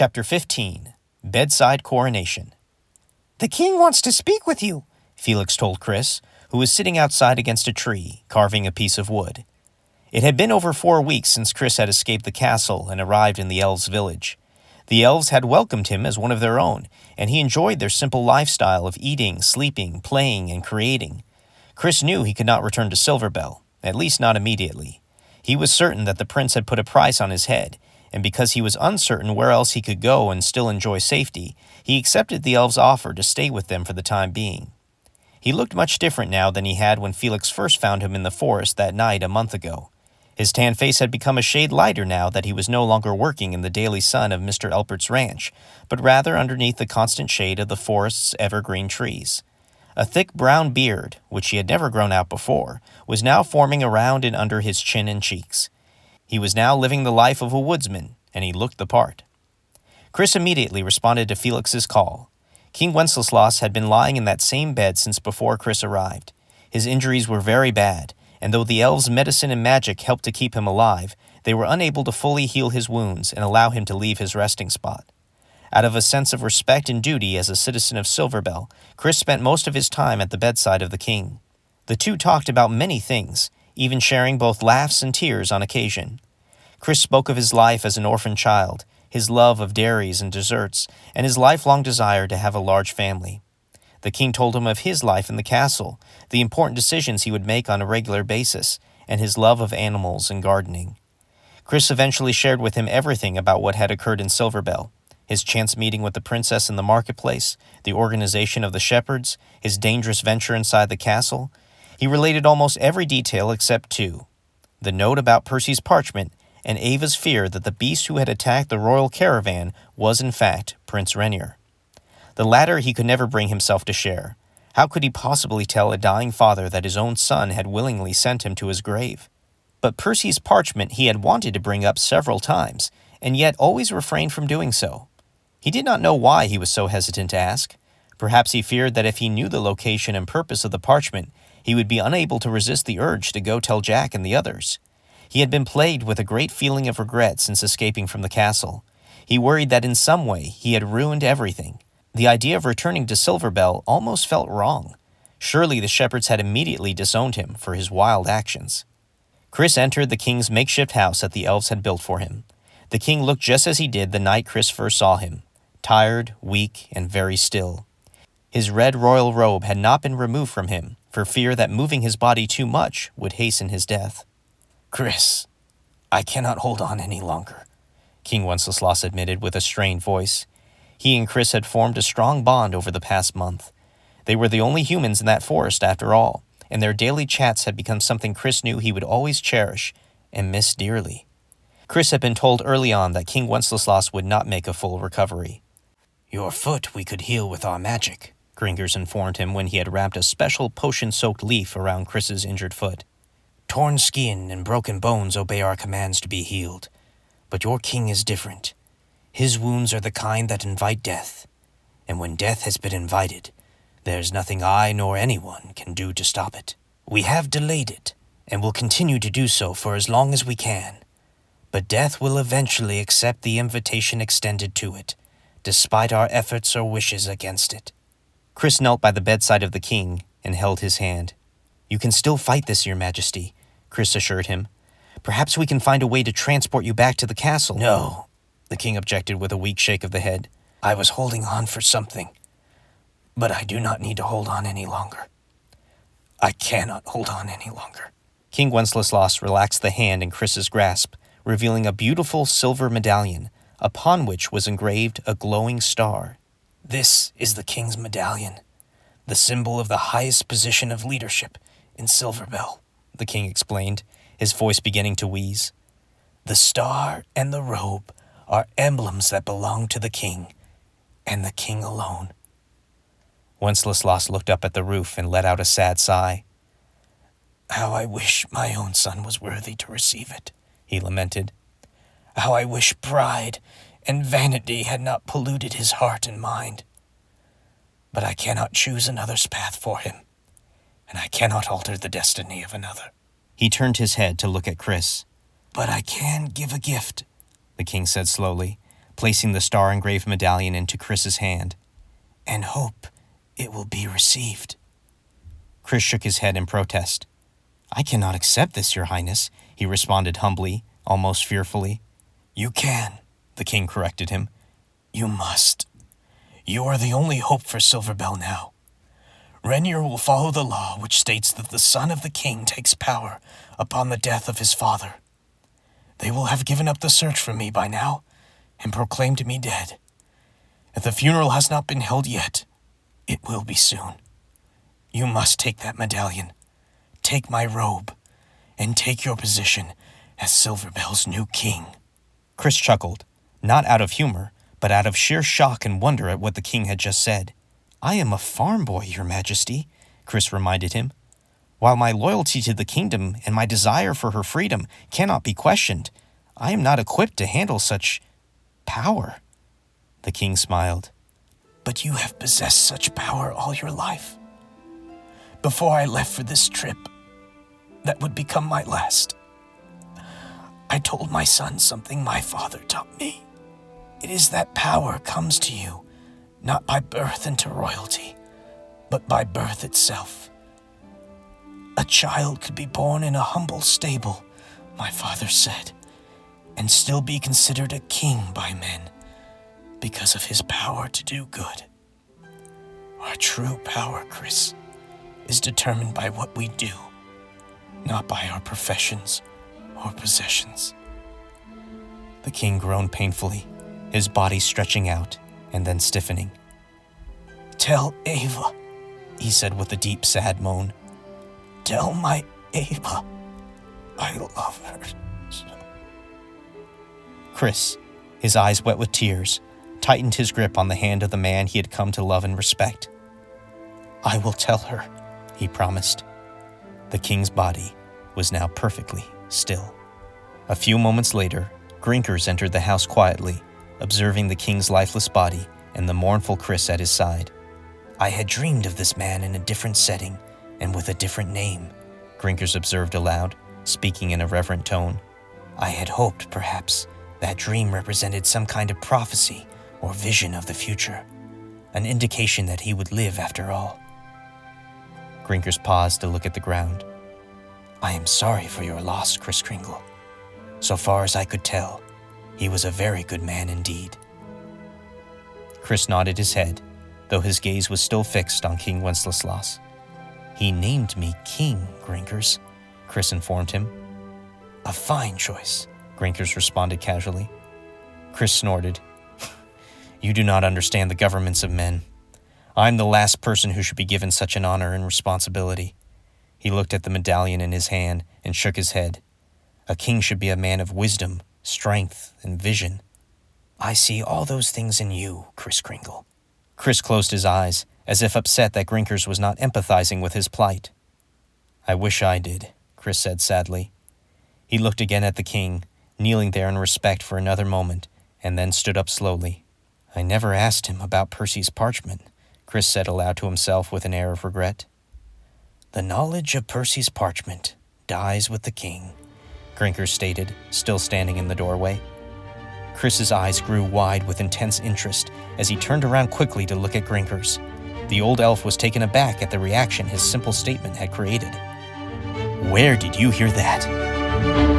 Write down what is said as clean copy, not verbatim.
Chapter 15. Bedside Coronation. "The king wants to speak with you," Felix told Chris, who was sitting outside against a tree, carving a piece of wood. It had been over 4 weeks since Chris had escaped the castle and arrived in the elves' village. The elves had welcomed him as one of their own, and he enjoyed their simple lifestyle of eating, sleeping, playing, and creating. Chris knew he could not return to Silverbell, at least not immediately. He was certain that the prince had put a price on his head, and because he was uncertain where else he could go and still enjoy safety, he accepted the elves' offer to stay with them for the time being. He looked much different now than he had when Felix first found him in the forest that night a month ago. His tan face had become a shade lighter now that he was no longer working in the daily sun of Mr. Elpert's ranch, but rather underneath the constant shade of the forest's evergreen trees. A thick brown beard, which he had never grown out before, was now forming around and under his chin and cheeks. He was now living the life of a woodsman, and he looked the part. Chris immediately responded to Felix's call. King Wenceslas had been lying in that same bed since before Chris arrived. His injuries were very bad, and though the elves' medicine and magic helped to keep him alive, they were unable to fully heal his wounds and allow him to leave his resting spot. Out of a sense of respect and duty as a citizen of Silverbell, Chris spent most of his time at the bedside of the king. The two talked about many things, even sharing both laughs and tears on occasion. Chris spoke of his life as an orphan child, his love of dairies and desserts, and his lifelong desire to have a large family. The king told him of his life in the castle, the important decisions he would make on a regular basis, and his love of animals and gardening. Chris eventually shared with him everything about what had occurred in Silverbell: his chance meeting with the princess in the marketplace, the organization of the shepherds, his dangerous venture inside the castle. He related almost every detail except 2. The note about Percy's parchment and Ava's fear that the beast who had attacked the royal caravan was in fact Prince Renier. The latter he could never bring himself to share. How could he possibly tell a dying father that his own son had willingly sent him to his grave? But Percy's parchment he had wanted to bring up several times, and yet always refrained from doing so. He did not know why he was so hesitant to ask. Perhaps he feared that if he knew the location and purpose of the parchment, he would be unable to resist the urge to go tell Jack and the others. He had been plagued with a great feeling of regret since escaping from the castle. He worried that in some way he had ruined everything. The idea of returning to Silverbell almost felt wrong. Surely the shepherds had immediately disowned him for his wild actions. Chris entered the king's makeshift house that the elves had built for him. The king looked just as he did the night Chris first saw him, tired, weak, and very still. His red royal robe had not been removed from him, for fear that moving his body too much would hasten his death. "Chris, I cannot hold on any longer," King Wenceslas admitted with a strained voice. He and Chris had formed a strong bond over the past month. They were the only humans in that forest after all, and their daily chats had become something Chris knew he would always cherish and miss dearly. Chris had been told early on that King Wenceslas would not make a full recovery. "Your foot we could heal with our magic," Gringers informed him when he had wrapped a special potion-soaked leaf around Chris's injured foot. "Torn skin and broken bones obey our commands to be healed. But your king is different. His wounds are the kind that invite death. And when death has been invited, there's nothing I nor anyone can do to stop it. We have delayed it, and will continue to do so for as long as we can. But death will eventually accept the invitation extended to it, despite our efforts or wishes against it." Chris knelt by the bedside of the king and held his hand. "You can still fight this, Your Majesty," Chris assured him. "Perhaps we can find a way to transport you back to the castle." "No," the king objected with a weak shake of the head. "I was holding on for something, but I do not need to hold on any longer. I cannot hold on any longer." King Wenceslas relaxed the hand in Chris's grasp, revealing a beautiful silver medallion, upon which was engraved a glowing star. "This is the king's medallion, the symbol of the highest position of leadership in Silverbell," the king explained, his voice beginning to wheeze. "The star and the robe are emblems that belong to the king, and the king alone." Wenceslas looked up at the roof and let out a sad sigh. "How I wish my own son was worthy to receive it," he lamented. "How I wish pride and vanity had not polluted his heart and mind. But I cannot choose another's path for him, and I cannot alter the destiny of another." He turned his head to look at Chris. "But I can give a gift," the king said slowly, placing the star-engraved medallion into Chris's hand, "and hope it will be received." Chris shook his head in protest. "I cannot accept this, Your Highness," he responded humbly, almost fearfully. "You can," the king corrected him. "You must. You are the only hope for Silverbell now. Renier will follow the law which states that the son of the king takes power upon the death of his father. They will have given up the search for me by now and proclaimed me dead. If the funeral has not been held yet, it will be soon. You must take that medallion, take my robe, and take your position as Silverbell's new king." Chris chuckled, not out of humor, but out of sheer shock and wonder at what the king had just said. "I am a farm boy, Your Majesty," Chris reminded him. "While my loyalty to the kingdom and my desire for her freedom cannot be questioned, I am not equipped to handle such power." The king smiled. "But you have possessed such power all your life. Before I left for this trip, that would become my last, I told my son something my father taught me. It is that power comes to you, not by birth into royalty, but by birth itself. A child could be born in a humble stable, my father said, and still be considered a king by men because of his power to do good. Our true power, Chris, is determined by what we do, not by our professions or possessions." The king groaned painfully, his body stretching out and then stiffening. "Tell Ava," he said with a deep, sad moan. "Tell my Ava I love her so." Chris, his eyes wet with tears, tightened his grip on the hand of the man he had come to love and respect. "I will tell her," he promised. The king's body was now perfectly still. A few moments later, Grinkers entered the house quietly, observing the king's lifeless body and the mournful Chris at his side. "I had dreamed of this man in a different setting and with a different name," Grinkers observed aloud, speaking in a reverent tone. "I had hoped, perhaps, that dream represented some kind of prophecy or vision of the future, an indication that he would live after all." Grinkers paused to look at the ground. "I am sorry for your loss, Kris Kringle. So far as I could tell, he was a very good man indeed." Chris nodded his head, though his gaze was still fixed on King Wenceslas. "He named me King, Grinkers," Chris informed him. "A fine choice," Grinkers responded casually. Chris snorted. "You do not understand the governments of men. I'm the last person who should be given such an honor and responsibility." He looked at the medallion in his hand and shook his head. "A king should be a man of wisdom, strength, and vision. I see all those things in you, Kris Kringle." Chris closed his eyes, as if upset that Grinkers was not empathizing with his plight. "I wish I did," Chris said sadly. He looked again at the king, kneeling there in respect for another moment, and then stood up slowly. "I never asked him about Percy's parchment," Chris said aloud to himself with an air of regret. "The knowledge of Percy's parchment dies with the king," Grinkers stated, still standing in the doorway. Chris's eyes grew wide with intense interest as he turned around quickly to look at Grinkers. The old elf was taken aback at the reaction his simple statement had created. "Where did you hear that?"